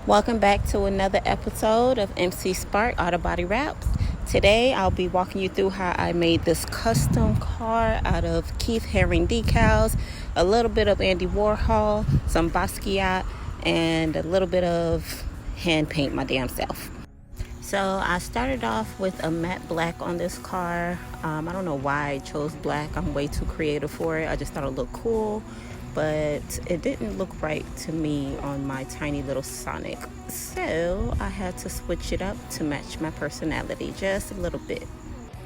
Welcome back to another episode of MC Spark Auto Body Wraps. Today I'll be walking you through how I made this custom car out of Keith Haring decals, a little bit of Andy Warhol, some Basquiat, and a little bit of hand paint my damn self. So I started off with a matte black on this car. I don't know why I chose black. I'm way too creative for it. I just thought it looked cool, but it didn't look right to me on my tiny little Sonic. So I had to switch it up to match my personality just a little bit.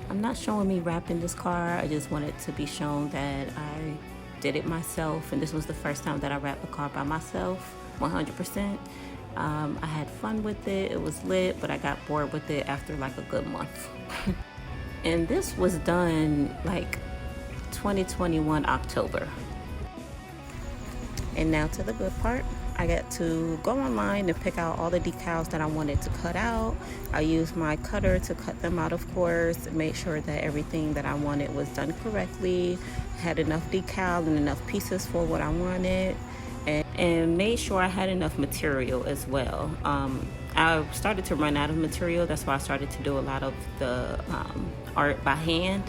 I'm not showing me wrapping this car. I just wanted to be shown that I did it myself, and this was the first time that I wrapped a car by myself, 100%. I had fun with it. It was lit, but I got bored with it after like a good month. And this was done like 2021 October. And now to the good part. I got to go online and pick out all the decals that I wanted to cut out. I used my cutter to cut them out, of course, make sure that everything that I wanted was done correctly, had enough decal and enough pieces for what I wanted, and made sure I had enough material as well. I started to run out of material. That's why I started to do a lot of the art by hand.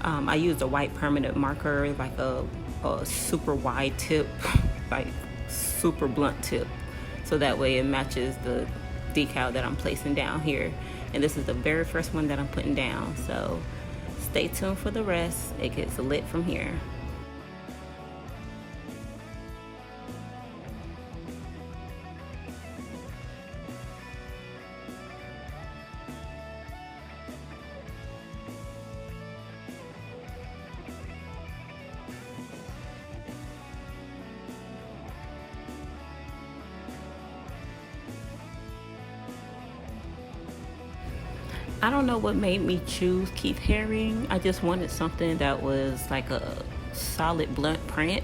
I used a white permanent marker, like a super wide tip, like super blunt tip, so that way it matches the decal that I'm placing down here. And this is the very first one that I'm putting down, so stay tuned for the rest. It gets lit from here. I don't know what made me choose Keith Haring. I just wanted something that was like a solid blunt print.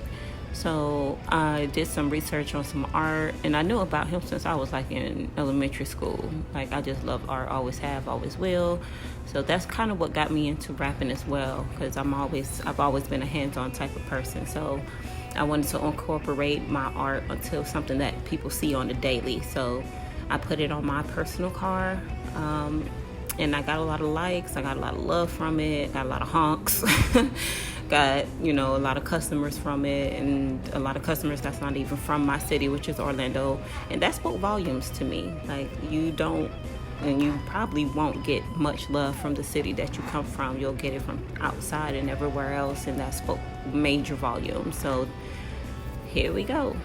So I did some research on some art, and I knew about him since I was like in elementary school. Like, I just love art, always have, always will. So that's kind of what got me into rapping as well, because I've always been a hands-on type of person. So I wanted to incorporate my art into something that people see on the daily. So I put it on my personal car. And I got a lot of likes, I got a lot of love from it, got a lot of honks, got, a lot of customers from it, and a lot of customers that's not even from my city, which is Orlando. And that spoke volumes to me. Like, you probably won't get much love from the city that you come from. You'll get it from outside and everywhere else, and that spoke major volumes. So here we go.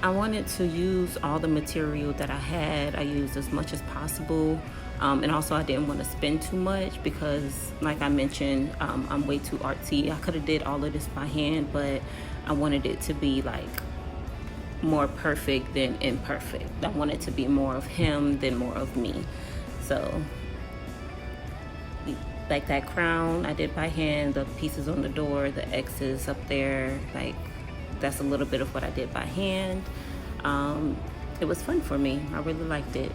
I wanted to use all the material that I had. I used as much as possible. And also I didn't want to spend too much because, like I mentioned, I'm way too artsy. I could have did all of this by hand, but I wanted it to be like more perfect than imperfect. I wanted to be more of him than more of me. So like that crown I did by hand, the pieces on the door, the X's up there, like that's a little bit of what I did by hand. It was fun for me. I really liked it.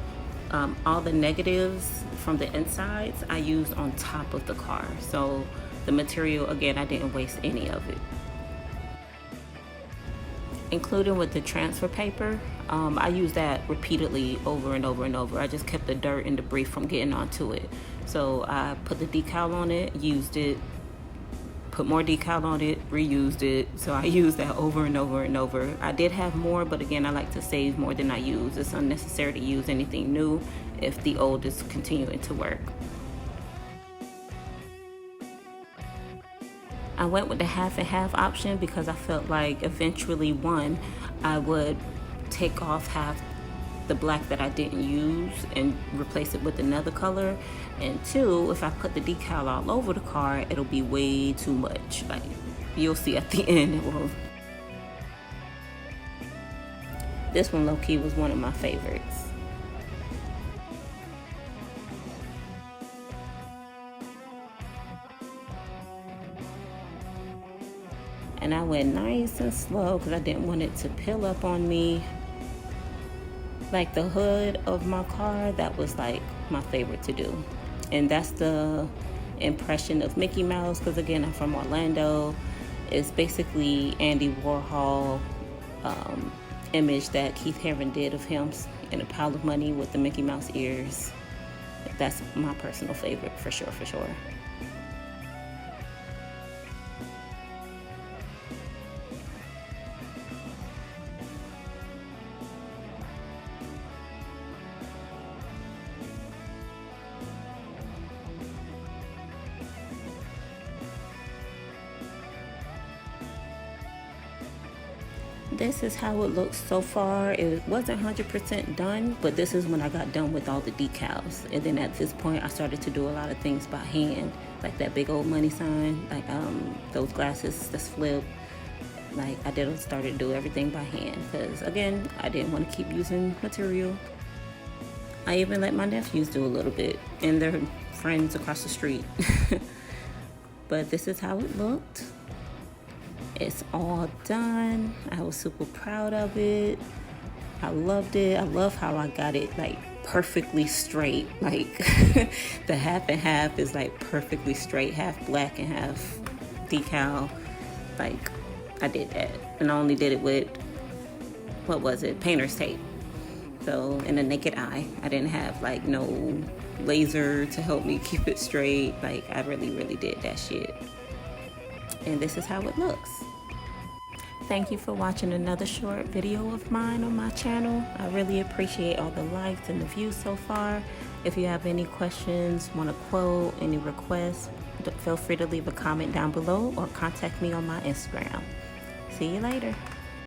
All the negatives from the insides I used on top of the car. So the material, again, I didn't waste any of it. Including with the transfer paper, I used that repeatedly over and over and over. I just kept the dirt and debris from getting onto it. So I put the decal on it, used it, put more decal on it, reused it. So I used that over and over and over. I did have more, but again, I like to save more than I use. It's unnecessary to use anything new if the old is continuing to work. I went with the half and half option because I felt like eventually, one, I would take off half the black that I didn't use and replace it with another color, and two, if I put the decal all over the car, it'll be way too much. Like, you'll see at the end, this one low-key was one of my favorites. And I went nice and slow because I didn't want it to peel up on me. Like the hood of my car, that was like my favorite to do. And that's the impression of Mickey Mouse, because again, I'm from Orlando. It's basically Andy Warhol image that Keith Haring did of him in a pile of money with the Mickey Mouse ears. That's my personal favorite, for sure, for sure. This is how it looks so far. It wasn't 100% done, but this is when I got done with all the decals. And then at this point, I started to do a lot of things by hand, like that big old money sign, like those glasses that's flip. Like I started to do everything by hand because, again, I didn't want to keep using material. I even let my nephews do a little bit and their friends across the street. But this is how it looked. It's all done. I was super proud of it. I loved it. I love how I got it like perfectly straight. Like the half and half is like perfectly straight, half black and half decal. Like I did that. And I only did it with, what was it? Painter's tape. So in the naked eye, I didn't have like no laser to help me keep it straight. Like I really did that shit. And this is how it looks. Thank you for watching another short video of mine on my channel. I really appreciate all the likes and the views so far. If you have any questions, want to quote, any requests, feel free to leave a comment down below or contact me on my Instagram. See you later.